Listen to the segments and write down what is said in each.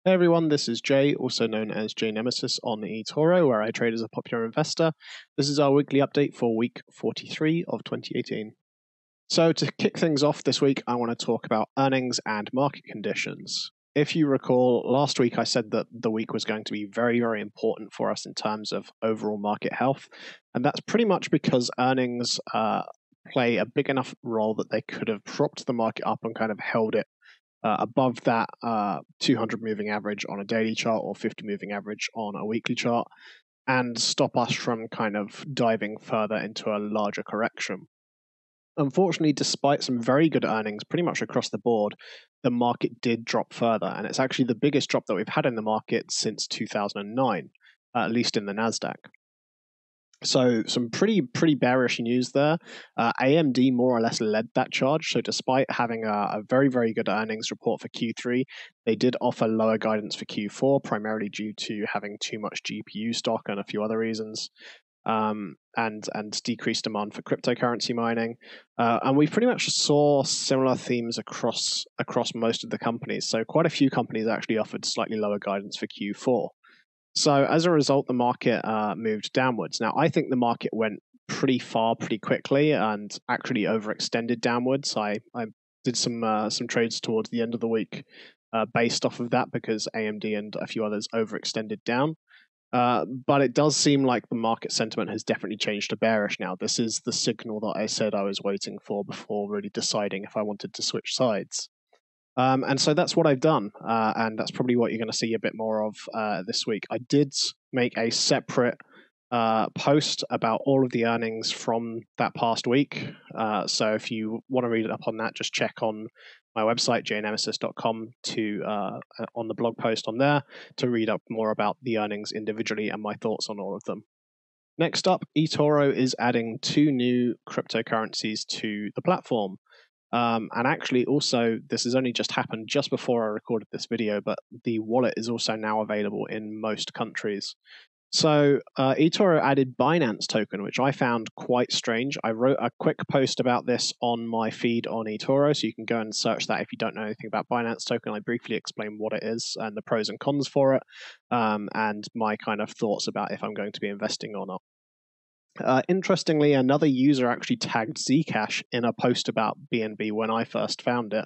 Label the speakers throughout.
Speaker 1: Hey everyone, this is Jay, also known as jaynemesis on eToro, where I trade as a popular investor. This is our weekly update for week 43 of 2018. So to kick things off this week, I want to talk about earnings and market conditions. If you recall, last week I said that the week was going to be very, very important for us in terms of overall market health, and that's pretty much because earnings play a big enough role that they could have propped the market up and kind of held it above that 200 moving average on a daily chart or 50 moving average on a weekly chart, and stop us from kind of diving further into a larger correction. Unfortunately, despite some very good earnings pretty much across the board, the market did drop further, and it's actually the biggest drop that we've had in the market since 2009, at least in the Nasdaq. So some pretty bearish news there. AMD more or less led that charge. So despite having a very, very good earnings report for Q3, they did offer lower guidance for Q4, primarily due to having too much GPU stock and a few other reasons, and decreased demand for cryptocurrency mining. And we pretty much saw similar themes across most of the companies. So quite a few companies actually offered slightly lower guidance for Q4. So as a result, the market moved downwards. Now, I think the market went pretty far pretty quickly and actually overextended downwards. I did some trades towards the end of the week based off of that because AMD and a few others overextended down. But it does seem like the market sentiment has definitely changed to bearish now. This is the signal that I said I was waiting for before really deciding if I wanted to switch sides. And so that's what I've done, and that's probably what you're going to see a bit more of this week. I did make a separate post about all of the earnings from that past week. So if you want to read up on that, just check on my website, jaynemesis.com, on the blog post on there to read up more about the earnings individually and my thoughts on all of them. Next up, eToro is adding 2 new cryptocurrencies to the platform. And actually, also, this has only just happened just before I recorded this video, but the wallet is also now available in most countries. So eToro added Binance token, which I found quite strange. I wrote a quick post about this on my feed on eToro, so you can go and search that if you don't know anything about Binance token. I briefly explain what it is and the pros and cons for it, and my kind of thoughts about if I'm going to be investing or not. Interestingly, another user actually tagged Zcash in a post about BNB when I first found it.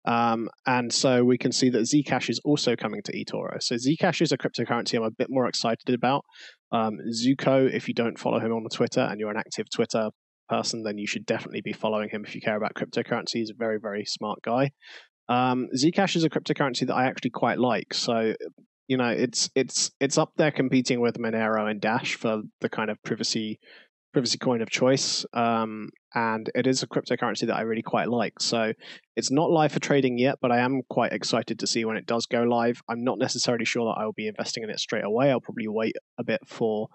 Speaker 1: And so we can see that Zcash is also coming to eToro. So Zcash is a cryptocurrency I'm a bit more excited about. Zuko, if you don't follow him on Twitter and you're an active Twitter person, then you should definitely be following him if you care about cryptocurrency. He's a very, very smart guy. Zcash is a cryptocurrency that I actually quite like. So you know, it's up there competing with Monero and Dash for the kind of privacy coin of choice. And it is a cryptocurrency that I really quite like. So it's not live for trading yet, but I am quite excited to see when it does go live. I'm not necessarily sure that I will be investing in it straight away. I'll probably wait a bit for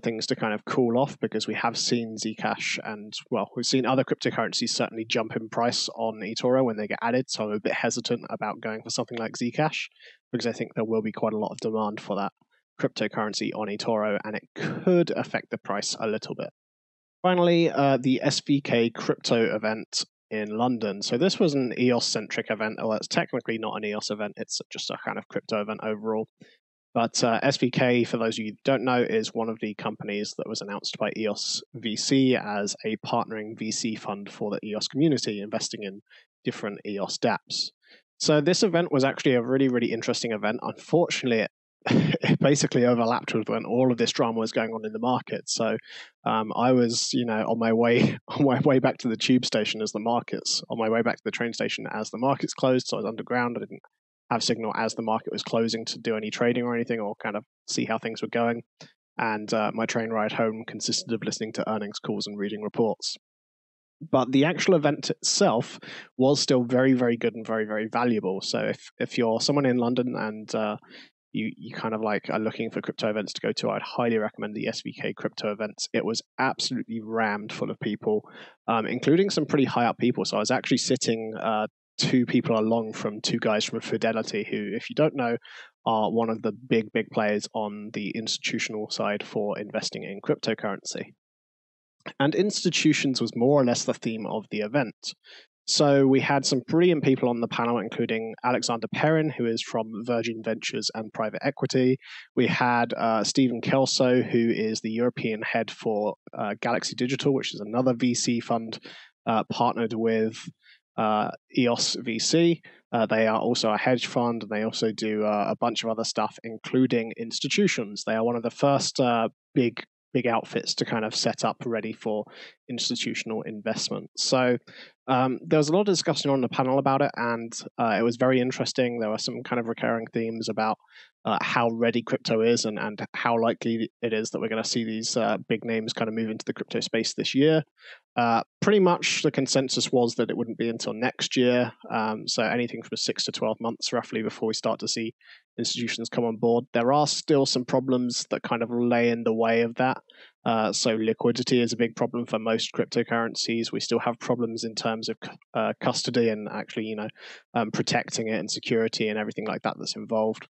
Speaker 1: things to kind of cool off, because we have seen Zcash and, well, we've seen other cryptocurrencies certainly jump in price on eToro when they get added. So I'm a bit hesitant about going for something like Zcash, because I think there will be quite a lot of demand for that cryptocurrency on eToro, and it could affect the price a little bit. Finally, the SVK crypto event in London. So this was an EOS-centric event. Well, it's technically not an EOS event. It's just a kind of crypto event overall. But SVK, for those of you who don't know, is one of the companies that was announced by EOS VC as a partnering VC fund for the EOS community, investing in different EOS dApps. So this event was actually a really, really interesting event. Unfortunately, it basically overlapped with when all of this drama was going on in the market. So I was, on my way back to the tube station on my way back to the train station as the markets closed. So I was underground. I didn't have signal as the market was closing to do any trading or anything, or kind of see how things were going. And my train ride home consisted of listening to earnings calls and reading reports. But the actual event itself was still very, very good and very, very valuable. So if you're someone in London and you kind of like are looking for crypto events to go to, I'd highly recommend the SVK crypto events. It was absolutely rammed full of people, including some pretty high up people. So I was actually sitting 2 people along from 2 guys from Fidelity, who, if you don't know, are one of the big players on the institutional side for investing in cryptocurrency. And institutions was more or less the theme of the event. So we had some brilliant people on the panel, including Alexander Perrin, who is from Virgin Ventures and Private Equity. We had Stephen Kelso, who is the European head for Galaxy Digital, which is another VC fund partnered with EOS VC. They are also a hedge fund, and they also do a bunch of other stuff, including institutions. They are one of the first big outfits to kind of set up ready for institutional investment. So there was a lot of discussion on the panel about it, and it was very interesting. There were some kind of recurring themes about how ready crypto is and how likely it is that we're going to see these big names kind of move into the crypto space this year. Pretty much the consensus was that it wouldn't be until next year, so anything from 6 to 12 months roughly before we start to see institutions come on board. There are still some problems that kind of lay in the way of that. So liquidity is a big problem for most cryptocurrencies. We still have problems in terms of custody and actually, protecting it and security and everything like that that's involved.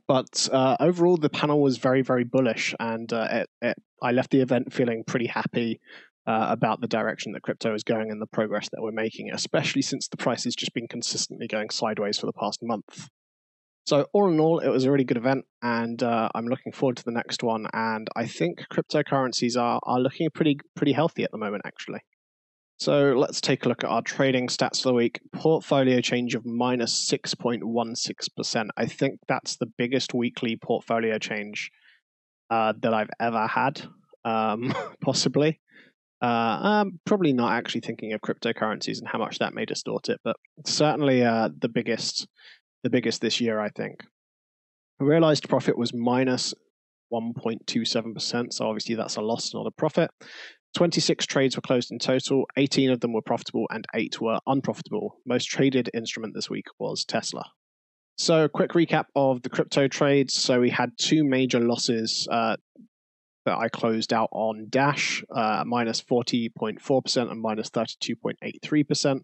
Speaker 1: But overall, the panel was very, very bullish, and I left the event feeling pretty happy about the direction that crypto is going and the progress that we're making, especially since the price has just been consistently going sideways for the past month. So all in all, it was a really good event, and I'm looking forward to the next one. And I think cryptocurrencies are looking pretty healthy at the moment, actually. So let's take a look at our trading stats for the week. Portfolio change of minus 6.16%. I think that's the biggest weekly portfolio change that I've ever had, possibly. Probably not actually thinking of cryptocurrencies and how much that may distort it, but certainly the biggest this year, I think. Realized profit was minus 1.27%, so obviously that's a loss, not a profit. 26 trades were closed in total, 18 of them were profitable and 8 were unprofitable. Most traded instrument this week was Tesla. So quick recap of the crypto trades. So we had 2 major losses that I closed out on Dash, minus 40.4% and minus 32.83%.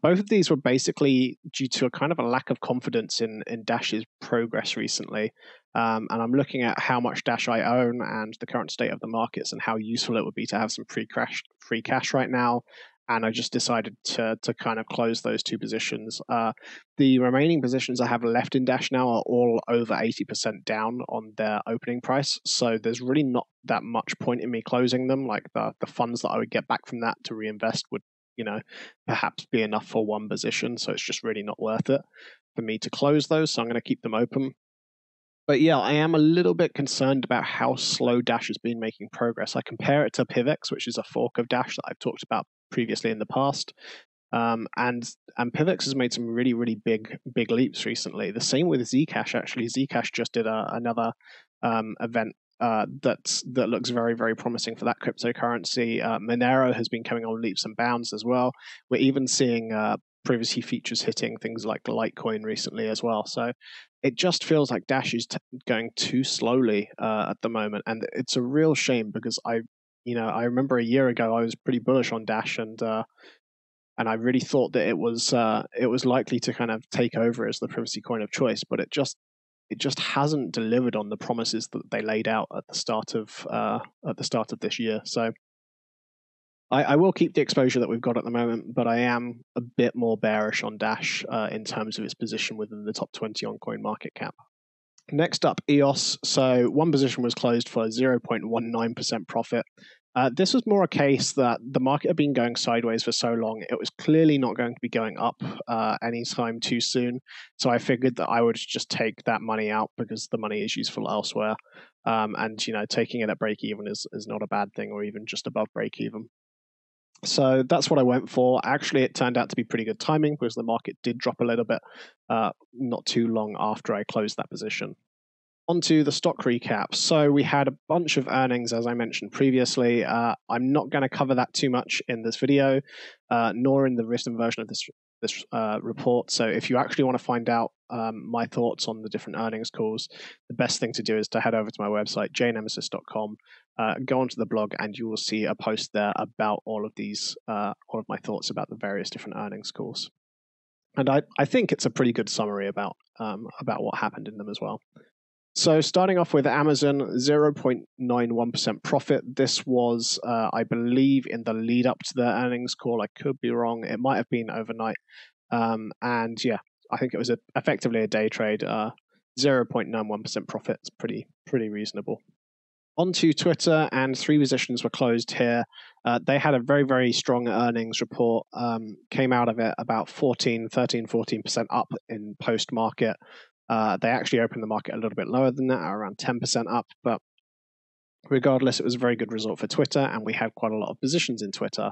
Speaker 1: Both of these were basically due to a kind of a lack of confidence in Dash's progress recently. And I'm looking at how much Dash I own and the current state of the markets and how useful it would be to have some free cash right now. And I just decided to kind of close those 2 positions. The remaining positions I have left in Dash now are all over 80% down on their opening price. So there's really not that much point in me closing them. Like the funds that I would get back from that to reinvest would, perhaps be enough for one position. So it's just really not worth it for me to close those. So I'm going to keep them open. But yeah, I am a little bit concerned about how slow Dash has been making progress. I compare it to Pivx, which is a fork of Dash that I've talked about previously in the past. And Pivx has made some really, really big leaps recently. The same with Zcash, actually. Zcash just did another event that looks very, very promising for that cryptocurrency. Monero has been coming on leaps and bounds as well. We're even seeing privacy features hitting things like Litecoin recently as well. So it just feels like Dash is going too slowly at the moment, and it's a real shame because I remember a year ago I was pretty bullish on Dash, and I really thought that it was likely to kind of take over as the privacy coin of choice, but it just hasn't delivered on the promises that they laid out at the start of this year. So I will keep the exposure that we've got at the moment, but I am a bit more bearish on Dash in terms of its position within the top 20 on CoinMarketCap. Next up, EOS. So one position was closed for 0.19% profit. This was more a case that the market had been going sideways for so long, it was clearly not going to be going up anytime too soon. So I figured that I would just take that money out because the money is useful elsewhere. And taking it at break even is not a bad thing, or even just above break even. So that's what I went for. Actually, it turned out to be pretty good timing because the market did drop a little bit not too long after I closed that position. Onto the stock recap. So we had a bunch of earnings, as I mentioned previously. I'm not going to cover that too much in this video, nor in the written version of this report. So if you actually want to find out my thoughts on the different earnings calls, the best thing to do is to head over to my website, jaynemesis.com, go onto the blog, and you will see a post there about all of my thoughts about the various different earnings calls. And I think it's a pretty good summary about what happened in them as well. So starting off with Amazon, 0.91% profit. This was, I believe, in the lead up to their earnings call. I could be wrong. It might have been overnight. And yeah, I think it was effectively a day trade. 0.91% profit. It's pretty reasonable. Onto Twitter, and 3 positions were closed here. They had a very strong earnings report. Came out of it about 14% up in post-market. They actually opened the market a little bit lower than that, around 10% up. But regardless, it was a very good result for Twitter, and we had quite a lot of positions in Twitter.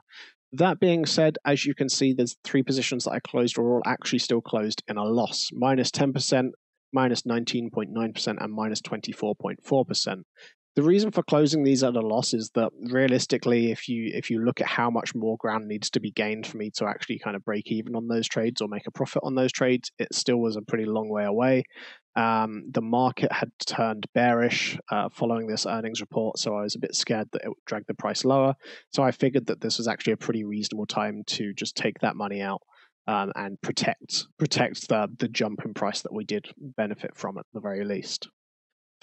Speaker 1: That being said, as you can see, there's 3 positions that I closed were all actually still closed in a loss. Minus 10%, minus 19.9%, and minus 24.4%. The reason for closing these at a loss is that realistically, if you look at how much more ground needs to be gained for me to actually kind of break even on those trades or make a profit on those trades, it still was a pretty long way away. The market had turned bearish following this earnings report, so I was a bit scared that it would drag the price lower. So I figured that this was actually a pretty reasonable time to just take that money out and protect the jump in price that we did benefit from at the very least.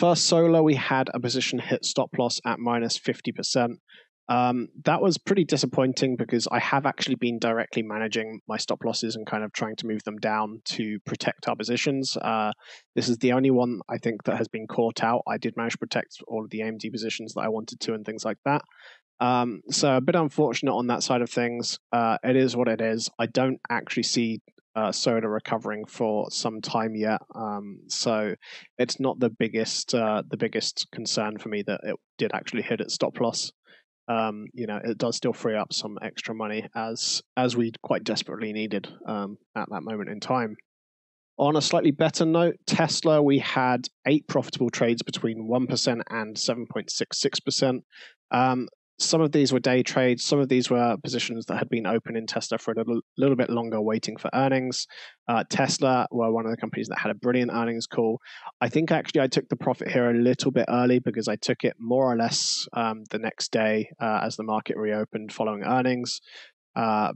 Speaker 1: First Solar, we had a position hit stop loss at minus 50%. That was pretty disappointing because I have actually been directly managing my stop losses and kind of trying to move them down to protect our positions. This is the only one I think that has been caught out. I did manage to protect all of the AMD positions that I wanted to and things like that. So a bit unfortunate on that side of things. It is what it is. I don't actually see Solar recovering for some time yet, so it's not the biggest concern for me that it did actually hit its stop loss. It does still free up some extra money as we quite desperately needed at that moment in time. On a slightly better note, Tesla, we had 8 profitable trades between 1% and 7.66%. Some of these were day trades. Some of these were positions that had been open in Tesla for a little bit longer, waiting for earnings. Tesla were one of the companies that had a brilliant earnings call. I think actually I took the profit here a little bit early because I took it more or less the next day as the market reopened following earnings,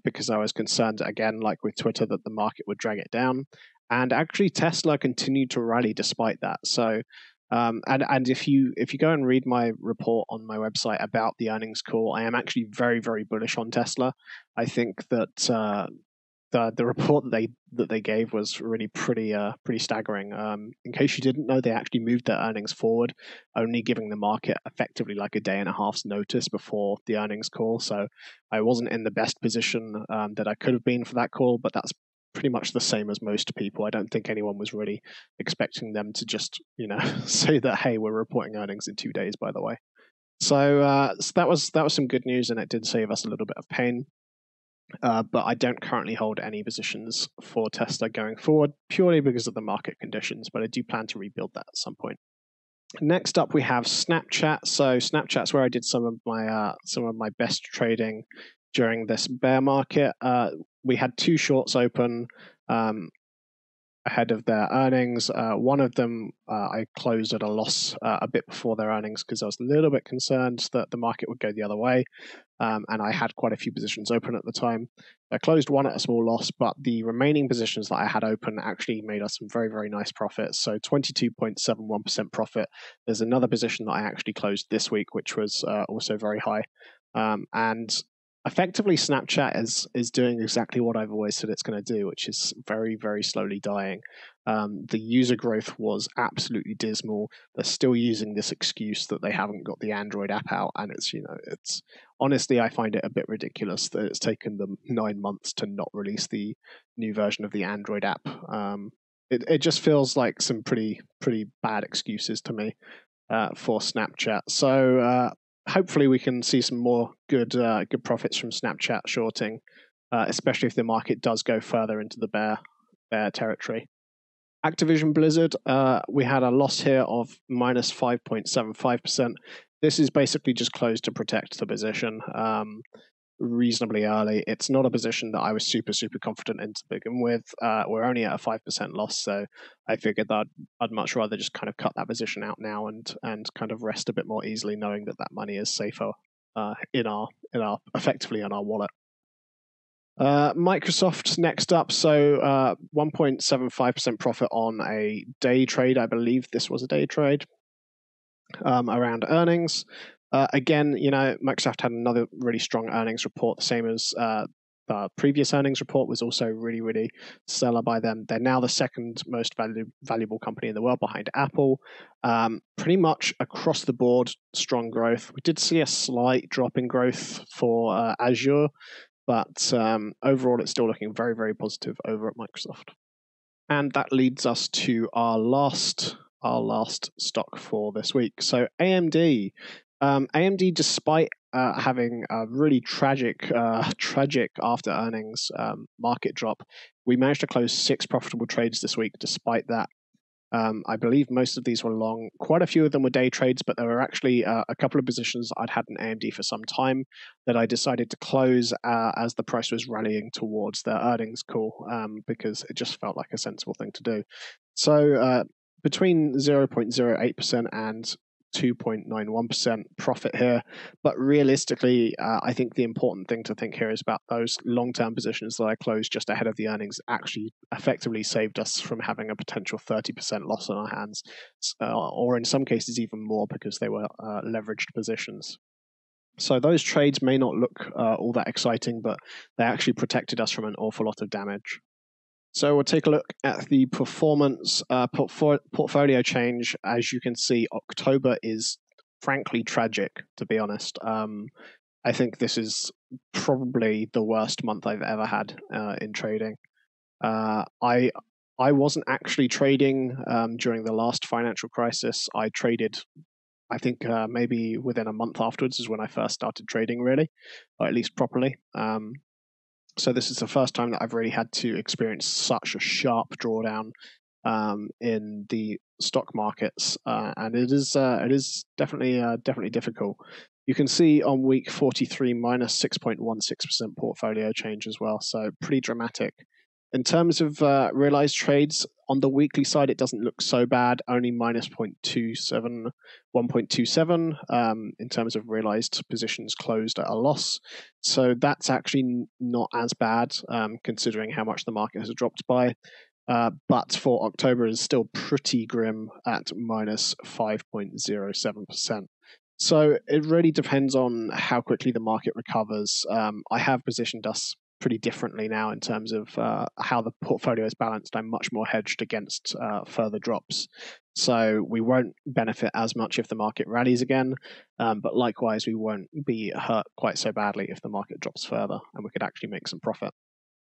Speaker 1: because I was concerned, again, like with Twitter, that the market would drag it down. And actually, Tesla continued to rally despite that. So, and if you go and read my report on my website about the earnings call, I am actually very bullish on Tesla. I think that the report that they gave was really pretty staggering. In case you didn't know, they actually moved their earnings forward, only giving the market effectively like a day and a half's notice before the earnings call. So I wasn't in the best position that I could have been for that call, but that's pretty much the same as most people. I don't think anyone was really expecting them to just, say that, hey, we're reporting earnings in 2 days, by the way. So that was some good news, and it did save us a little bit of pain. But I don't currently hold any positions for Tesla going forward, purely because of the market conditions, but I do plan to rebuild that at some point. Next up, we have Snapchat. So Snapchat's where I did some of my best trading during this bear market. We had 2 shorts open ahead of their earnings. One of them I closed at a loss a bit before their earnings because I was a little bit concerned that the market would go the other way. And I had quite a few positions open at the time. I closed one at a small loss, but the remaining positions that I had open actually made us some very nice profits. So 22.71% profit. There's another position that I actually closed this week, which was also very high. And effectively, Snapchat is doing exactly what I've always said it's going to do, which is very slowly dying. The user growth was absolutely dismal. They're still using this excuse that they haven't got the Android app out, and it's honestly, I find it a bit ridiculous that it's taken them 9 months to not release the new version of the Android app. It just feels like some pretty bad excuses to me for Snapchat. So hopefully we can see some more good profits from Snapchat shorting, especially if the market does go further into the bear territory. Activision Blizzard, we had a loss here of minus 5.75%. This is basically just closed to protect the position reasonably early. It's not a position that I was super confident in to begin with. We're only at a 5% loss, so I figured that I'd much rather just kind of cut that position out now and kind of rest a bit more easily, knowing that money is safer effectively in our wallet. Microsoft next up. So 1.75% profit on a day trade. I believe this was a day trade around earnings. Again, Microsoft had another really strong earnings report, the same as the previous earnings report was also really, really stellar by them. They're now the second most valuable company in the world behind Apple. Pretty much across the board, strong growth. We did see a slight drop in growth for Azure, but overall, it's still looking very, very positive over at Microsoft. And that leads us to our last stock for this week. So AMD. AMD, despite having a really tragic after earnings market drop, we managed to close 6 profitable trades this week despite that. I believe most of these were long. Quite a few of them were day trades, but there were actually a couple of positions I'd had in AMD for some time that I decided to close as the price was rallying towards their earnings call, because it just felt like a sensible thing to do. So between 0.08% and 2.91% profit here. But realistically, I think the important thing to think here is about those long-term positions that I closed just ahead of the earnings actually effectively saved us from having a potential 30% loss on our hands, or in some cases even more because they were leveraged positions. So those trades may not look all that exciting, but they actually protected us from an awful lot of damage. So we'll take a look at the performance portfolio change. As you can see, October is frankly tragic, to be honest. I think this is probably the worst month I've ever had in trading. I wasn't actually trading during the last financial crisis. I traded, I think maybe within a month afterwards is when I first started trading, really, or at least properly. So this is the first time that I've really had to experience such a sharp drawdown in the stock markets, and it is definitely difficult. You can see on week 43 minus 6.16% portfolio change as well, so pretty dramatic. In terms of realized trades, on the weekly side, it doesn't look so bad, only minus 1.27 in terms of realized positions closed at a loss. So that's actually not as bad, considering how much the market has dropped by. But for October, is still pretty grim at minus 5.07%. So it really depends on how quickly the market recovers. I have positioned us pretty differently now in terms of how the portfolio is balanced. I'm much more hedged against further drops. So we won't benefit as much if the market rallies again, but likewise, we won't be hurt quite so badly if the market drops further, and we could actually make some profit.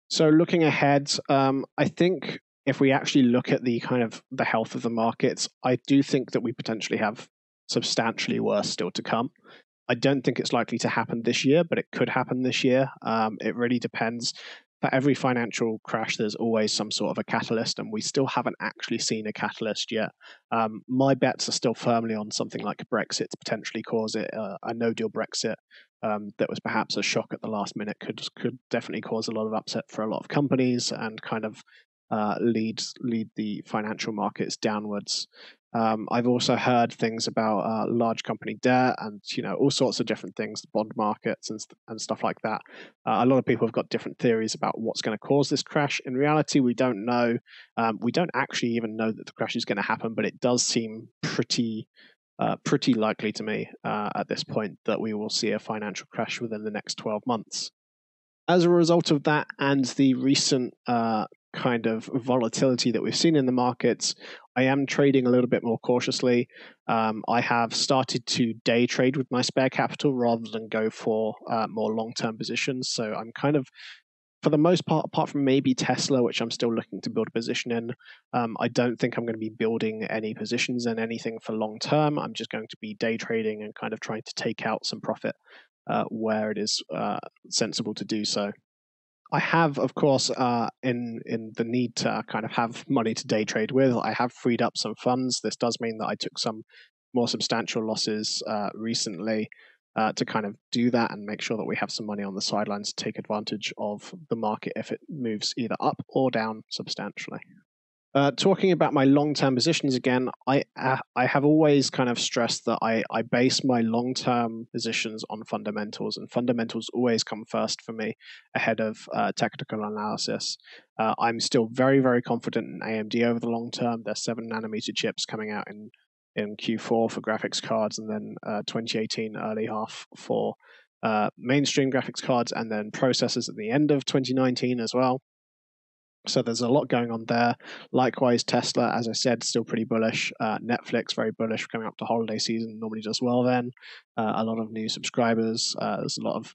Speaker 1: So looking ahead, I think if we actually look at the kind of the health of the markets, I do think that we potentially have substantially worse still to come. I don't think it's likely to happen this year, but it could happen this year. It really depends. For every financial crash, there's always some sort of a catalyst, and we still haven't actually seen a catalyst yet. My bets are still firmly on something like Brexit to potentially cause it. A no-deal Brexit that was perhaps a shock at the last minute could definitely cause a lot of upset for a lot of companies and kind of lead the financial markets downwards. I've also heard things about large company debt and all sorts of different things, the bond markets and stuff like that. A lot of people have got different theories about what's going to cause this crash. In reality, we don't know. We don't actually even know that the crash is going to happen, but it does seem pretty likely to me at this point that we will see a financial crash within the next 12 months. As a result of that and the recent kind of volatility that we've seen in the markets, I am trading a little bit more cautiously. I have started to day trade with my spare capital rather than go for more long-term positions. So I'm kind of, for the most part, apart from maybe Tesla, which I'm still looking to build a position in, I don't think I'm going to be building any positions in anything for long term. I'm just going to be day trading and kind of trying to take out some profit where it is sensible to do so. I have, of course, in the need to kind of have money to day trade with, I have freed up some funds. This does mean that I took some more substantial losses recently to kind of do that and make sure that we have some money on the sidelines to take advantage of the market if it moves either up or down substantially. Talking about my long-term positions again, I have always kind of stressed that I base my long-term positions on fundamentals, and fundamentals always come first for me ahead of technical analysis. I'm still very, very confident in AMD over the long term. There's 7-nanometer chips coming out in Q4 for graphics cards, and then 2018 early half for mainstream graphics cards, and then processors at the end of 2019 as well. So there's a lot going on there. Likewise, Tesla, as I said, still pretty bullish. Netflix, very bullish coming up to holiday season, normally does well then. A lot of new subscribers. There's a lot of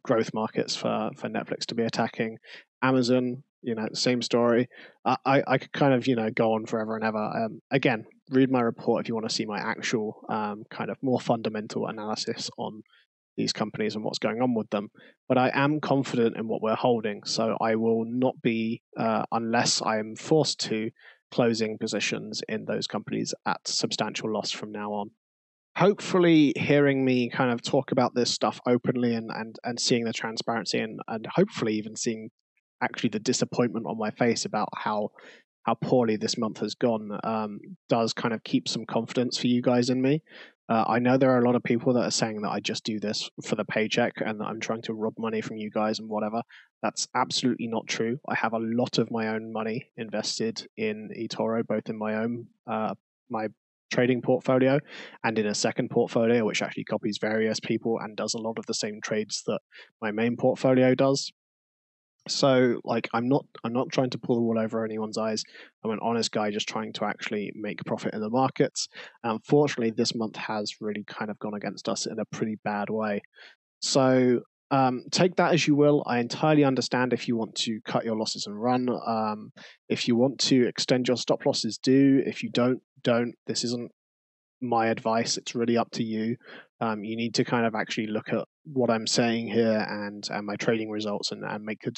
Speaker 1: growth markets for Netflix to be attacking. Amazon, same story. I could kind of, go on forever and ever. Again, read my report if you want to see my actual kind of more fundamental analysis on these companies and what's going on with them. But I am confident in what we're holding, so I will not be, unless I am forced to, closing positions in those companies at substantial loss from now on. Hopefully hearing me kind of talk about this stuff openly and seeing the transparency and hopefully even seeing actually the disappointment on my face about how poorly this month has gone does kind of keep some confidence for you guys in me. I know there are a lot of people that are saying that I just do this for the paycheck and that I'm trying to rob money from you guys and whatever. That's absolutely not true. I have a lot of my own money invested in eToro, both in my own my trading portfolio and in a second portfolio, which actually copies various people and does a lot of the same trades that my main portfolio does. So, I'm not trying to pull the wool over anyone's eyes. I'm an honest guy just trying to actually make profit in the markets. Unfortunately, this month has really kind of gone against us in a pretty bad way. So, take that as you will. I entirely understand if you want to cut your losses and run. If you want to extend your stop losses, do. If you don't. This isn't my advice. It's really up to you. You need to kind of actually look at what I'm saying here and my trading results and make a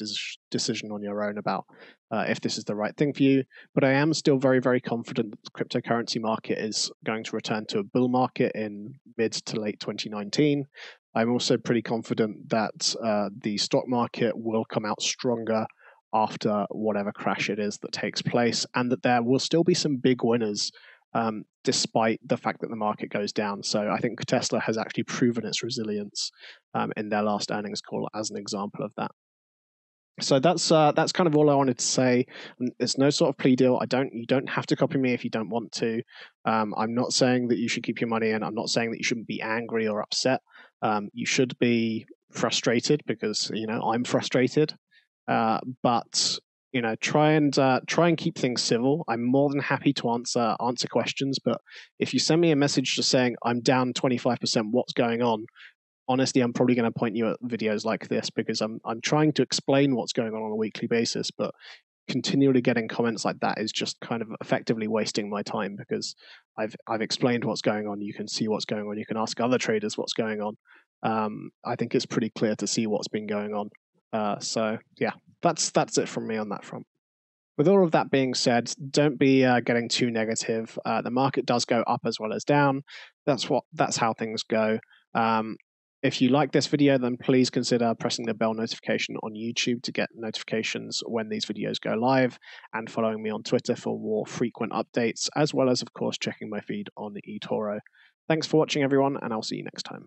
Speaker 1: decision on your own about if this is the right thing for you. But I am still very, very confident that the cryptocurrency market is going to return to a bull market in mid to late 2019. I'm also pretty confident that the stock market will come out stronger after whatever crash it is that takes place, and that there will still be some big winners despite the fact that the market goes down. So I think Tesla has actually proven its resilience in their last earnings call as an example of that. So that's kind of all I wanted to say. There's no sort of plea deal. You don't have to copy me if you don't want to. I'm not saying that you should keep your money in. I'm not saying that you shouldn't be angry or upset. You should be frustrated because I'm frustrated. But try and keep things civil. I'm more than happy to answer questions, but if you send me a message just saying I'm down 25%, what's going on? Honestly, I'm probably going to point you at videos like this because I'm trying to explain what's going on a weekly basis, but continually getting comments like that is just kind of effectively wasting my time because I've explained what's going on. You can see what's going on. You can ask other traders what's going on. I think it's pretty clear to see what's been going on. So yeah, that's it from me on that front. With all of that being said, don't be getting too negative. The market does go up as well as down. That's how things go. If you like this video, then please consider pressing the bell notification on YouTube to get notifications when these videos go live, and following me on Twitter for more frequent updates, as well as, of course, checking my feed on eToro. Thanks for watching, everyone, and I'll see you next time.